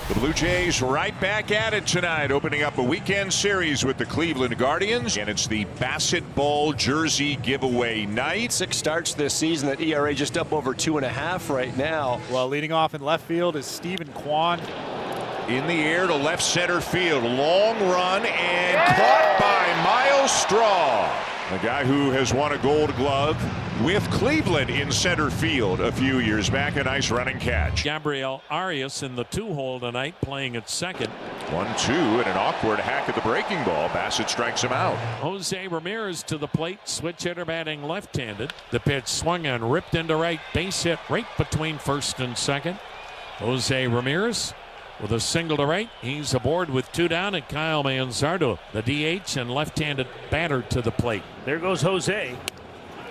The Blue Jays right back at it tonight, opening up a weekend series with the Cleveland Guardians, and it's the Bassett Ball jersey giveaway night. 6 starts this season, that ERA just up over 2.5 right now. Well, leading off in left field is Stephen Kwan. In the air to left center field, long run and caught by Miles Straw, the guy who has won a Gold Glove with Cleveland in center field a few years back. A nice running catch. Gabriel Arias in the 2-hole tonight, playing at second. 1-2 and an awkward hack at the breaking ball. Bassett strikes him out. Jose Ramirez to the plate, switch hitter batting left-handed. The pitch swung and ripped into right, base hit right between first and second. Jose Ramirez with a single to right. He's aboard with 2 down, and Kyle Manzardo, the DH and left-handed batter, to the plate. There goes Jose.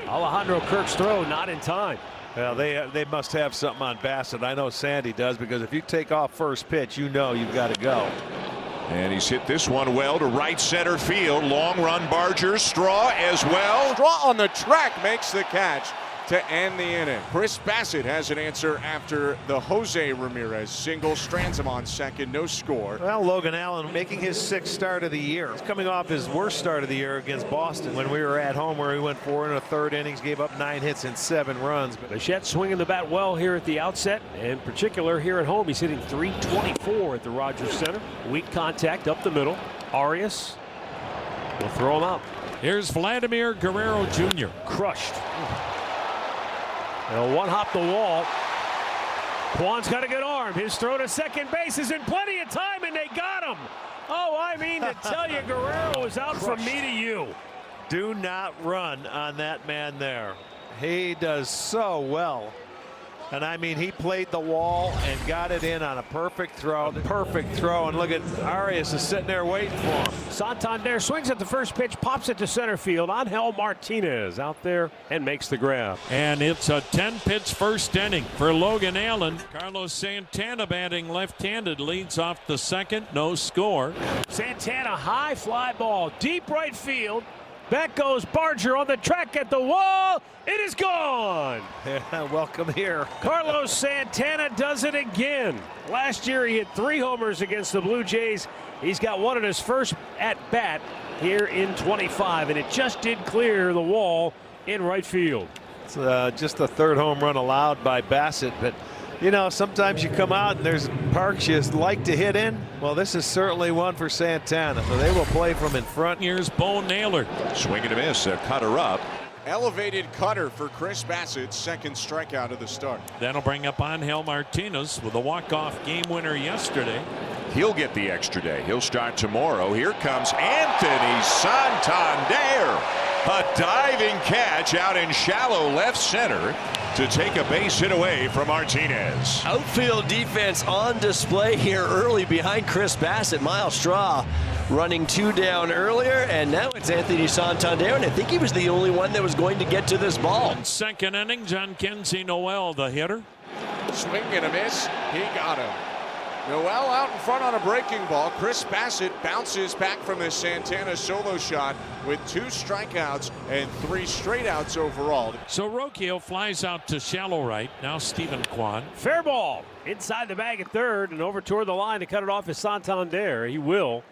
Alejandro Kirk's throw not in time. Well, they must have something on Bassett. I know Sandy does, because if you take off first pitch, you know you've got to go. And he's hit this one well to right center field. Long run, Barger. Straw as well. Straw on the track makes the catch to end the inning. Chris Bassett has an answer after the Jose Ramirez single. Strands him on second, no score. Well, Logan Allen making his 6th start of the year. He's coming off his worst start of the year against Boston when we were at home, where he went 4 1/3 innings, gave up 9 hits and 7 runs. Bichette swinging the bat well here at the outset. In particular, here at home, he's hitting .324 at the Rogers Center. Weak contact up the middle. Arias will throw him out. Here's Vladimir Guerrero Jr. Crushed. And one hop the wall. Kwan's got a good arm. His throw to second base is in plenty of time, and they got him. Oh, I mean to tell you, Guerrero is out from me to you. Do not run on that man there. He does so well. And I mean, he played the wall and got it in on a perfect throw. Perfect throw. And look at Arias is sitting there waiting for him. Santander swings at the first pitch, pops it to center field. Angel Martinez out there and makes the grab. And it's a 10-pitch first inning for Logan Allen. Carlos Santana batting left-handed, leads off the second, no score. Santana, high fly ball, deep right field. Back goes Barger on the track at the wall. It is gone. Yeah, welcome here. Carlos Santana does it again. Last year he hit 3 homers against the Blue Jays. He's got one at his first at bat here in 25, and it just did clear the wall in right field. It's just the 3rd home run allowed by Bassett, but you know, sometimes you come out and there's parks you like to hit in. Well, this is certainly one for Santana, so they will play from in front. Here's Bo Naylor. Swing and a miss, a cutter up. Elevated cutter for Chris Bassett, 2nd strikeout of the start. That'll bring up Angel Martinez with a walk-off game winner yesterday. He'll get the extra day. He'll start tomorrow. Here comes Anthony Santander. A diving catch out in shallow left center to take a base hit away from Martinez. Outfield defense on display here early behind Chris Bassett. Miles Straw running 2 down earlier, and now it's Anthony Santander, and I think he was the only one that was going to get to this ball. Second inning, John Kenzie Noel, the hitter. Swing and a miss. He got him. Noel out in front on a breaking ball. Chris Bassett bounces back from his Santana solo shot with 2 strikeouts and 3 straight outs overall. So Rocchio flies out to shallow right. Now Stephen Kwan. Fair ball inside the bag at third, and over toward the line to cut it off is Santander. He will.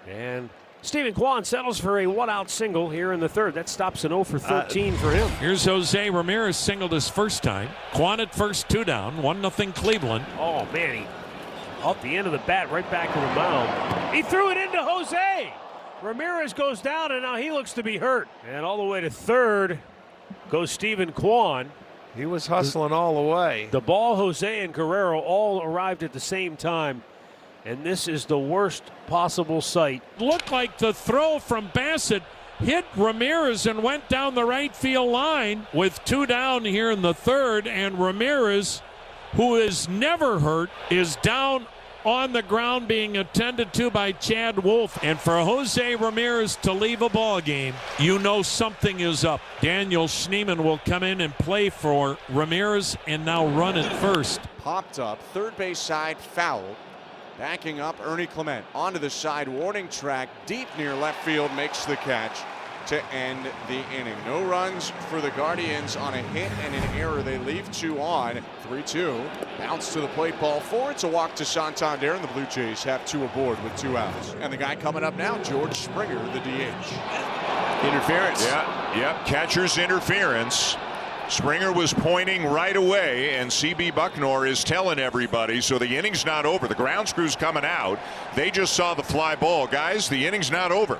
And Stephen Kwan settles for a 1-out single here in the 3rd. That stops an 0 for 13 for him. Here's Jose Ramirez, singled his first time. Kwan at first, 2 down, 1-0 Cleveland. Oh, man, he off the end of the bat right back to the mound. He threw it into Jose. Ramirez goes down, and now he looks to be hurt. And all the way to 3rd goes Stephen Kwan. He was hustling all the way. The ball, Jose and Guerrero all arrived at the same time. And this is the worst possible sight. Looked like the throw from Bassett hit Ramirez and went down the right field line with 2 down here in the 3rd, and Ramirez, who is never hurt, is down on the ground being attended to by Chad Wolf. And for Jose Ramirez to leave a ball game, you know something is up. Daniel Schneemann will come in and play for Ramirez and now run at first. Popped up, 3rd base side foul. Backing up, Ernie Clement onto the side warning track, deep near left field, makes the catch. to end the inning. No runs for the Guardians on a hit and an error. They leave 2 on. 3-2. Bounce to the plate, ball 4. It's a walk to Santander, and the Blue Jays have 2 aboard with 2 outs. And the guy coming up now, George Springer, the DH. Interference. Yep, catcher's interference. Springer was pointing right away, and CB Bucknor is telling everybody, so the inning's not over. The grounds crew's coming out. They just saw the fly ball. Guys, the inning's not over.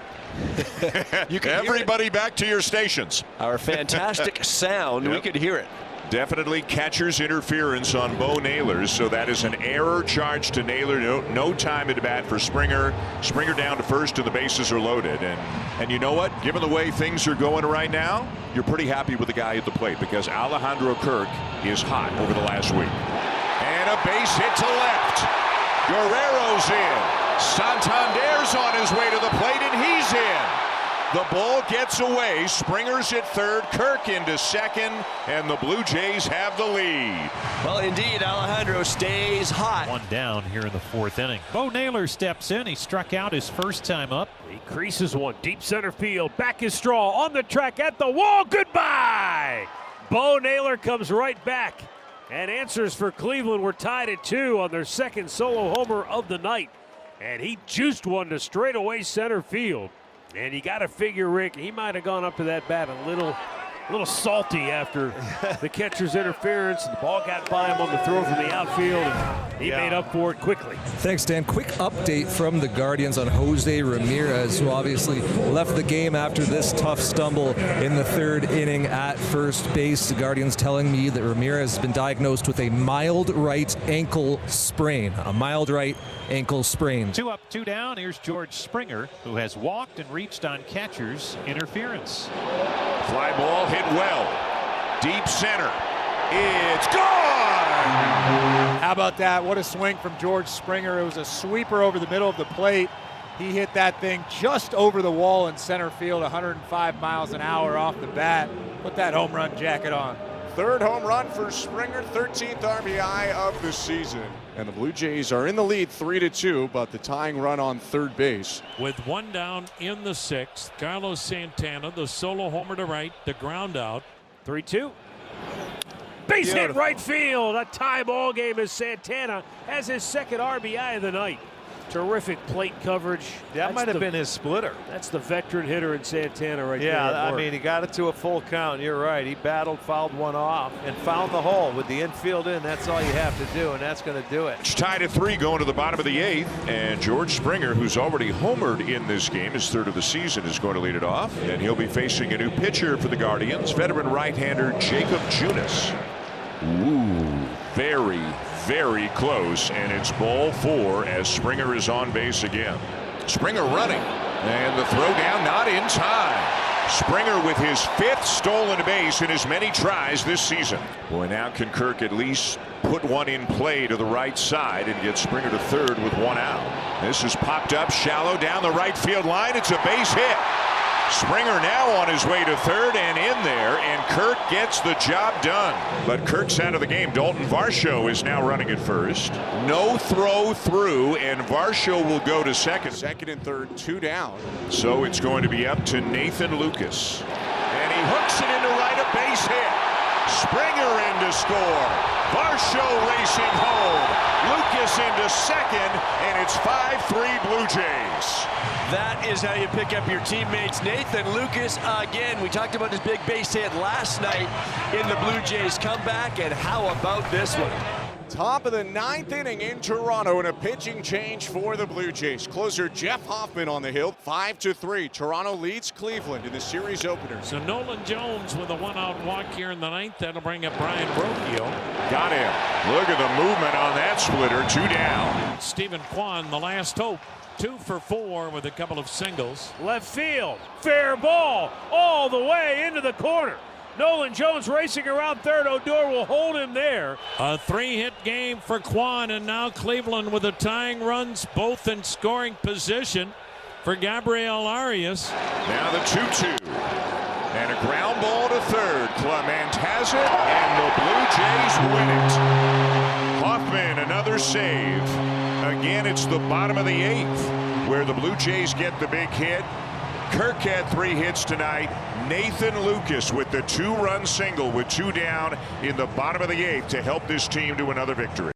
Everybody back to your stations. Our fantastic sound, we could hear it. Definitely catcher's interference on Bo Naylor, so that is an error charge to Naylor. No time at bat for Springer. Springer down to first and the bases are loaded. And you know what? Given the way things are going right now, you're pretty happy with the guy at the plate because Alejandro Kirk is hot over the last week. And a base hit to left. Guerrero's in. Santander's on his way to the plate and he's in. The ball gets away. Springer's at third, Kirk into second, and the Blue Jays have the lead. Well, indeed, Alejandro stays hot. 1 down here in the 4th inning. Bo Naylor steps in. He struck out his first time up. He creases one, deep center field. Back is Straw on the track at the wall. Goodbye! Bo Naylor comes right back and answers for Cleveland. We're tied at 2 on their second solo homer of the night. And he juiced one to straightaway center field. And you got to figure, Rick, he might have gone up to that bat a little salty after the catcher's interference. The ball got by him on the throw from the outfield, and he made up for it quickly. Thanks, Dan. Quick update from the Guardians on Jose Ramirez, who obviously left the game after this tough stumble in the 3rd inning at first base. The Guardians telling me that Ramirez has been diagnosed with a mild right ankle sprain. A mild right ankle sprain. 2 up, 2 down. Here's George Springer, who has walked and reached on catcher's interference. Fly ball hit well. Deep center. It's gone! How about that? What a swing from George Springer. It was a sweeper over the middle of the plate. He hit that thing just over the wall in center field, 105 miles an hour off the bat. Put that home run jacket on. 3rd home run for Springer, 13th RBI of the season. And the Blue Jays are in the lead 3-2, but the tying run on third base. With 1 down in the 6th, Carlos Santana, the solo homer to right, the ground out. 3-2. Base hit right field. A tie ball game as Santana has his 2nd RBI of the night. Terrific plate coverage. That might have been his splitter. That's the veteran hitter in Santana right there. Yeah, I mean, he got it to a full count. You're right. He battled, fouled one off, and found the hole. With the infield in, that's all you have to do, and that's going to do it. It's tied at 3 going to the bottom of the 8th, and George Springer, who's already homered in this game, his 3rd of the season, is going to lead it off, and he'll be facing a new pitcher for the Guardians, veteran right-hander Jacob Junis. Ooh, very close, and it's ball 4 as Springer is on base again. Springer running, and the throw down not in time. Springer with his 5th stolen base in as many tries this season. Boy, now can Kirk at least put one in play to the right side and get Springer to 3rd with 1 out. This is popped up shallow down the right field line. It's a base hit. Springer now on his way to 3rd and in there, and Kirk gets the job done. But Kirk's out of the game. Dalton Varsho is now running at 1st. No throw through, and Varsho will go to 2nd. 2nd and 3rd, 2 down. So it's going to be up to Nathan Lucas. And he hooks it into right, a base hit. Springer in to score. Varsho racing home. Lucas into 2nd, and it's 5-3 Blue Jays. That is how you pick up your teammates. Nathan Lucas again. We talked about his big base hit last night in the Blue Jays comeback, and how about this one? Top of the 9th inning in Toronto, and a pitching change for the Blue Jays. Closer Jeff Hoffman on the hill, 5-3. Toronto leads Cleveland in the series opener. So Nolan Jones with a 1-out walk here in the 9th. That'll bring up Brian Brocchio. Got him. Look at the movement on that splitter. 2 down. Stephen Kwan, the last hope. 2 for 4 with a couple of singles. Left field, fair ball, all the way into the corner. Nolan Jones racing around 3rd. Odor will hold him there. A 3-hit game for Kwan, and now Cleveland with the tying runs, both in scoring position for Gabriel Arias. Now the 2-2. And a ground ball to 3rd. Clement has it, and the Blue Jays win it. Hoffman, another save. Again, it's the bottom of the 8th where the Blue Jays get the big hit. Kirk had 3 hits tonight. Nathan Lucas with the 2-run single with 2 down in the bottom of the 8th to help this team to another victory.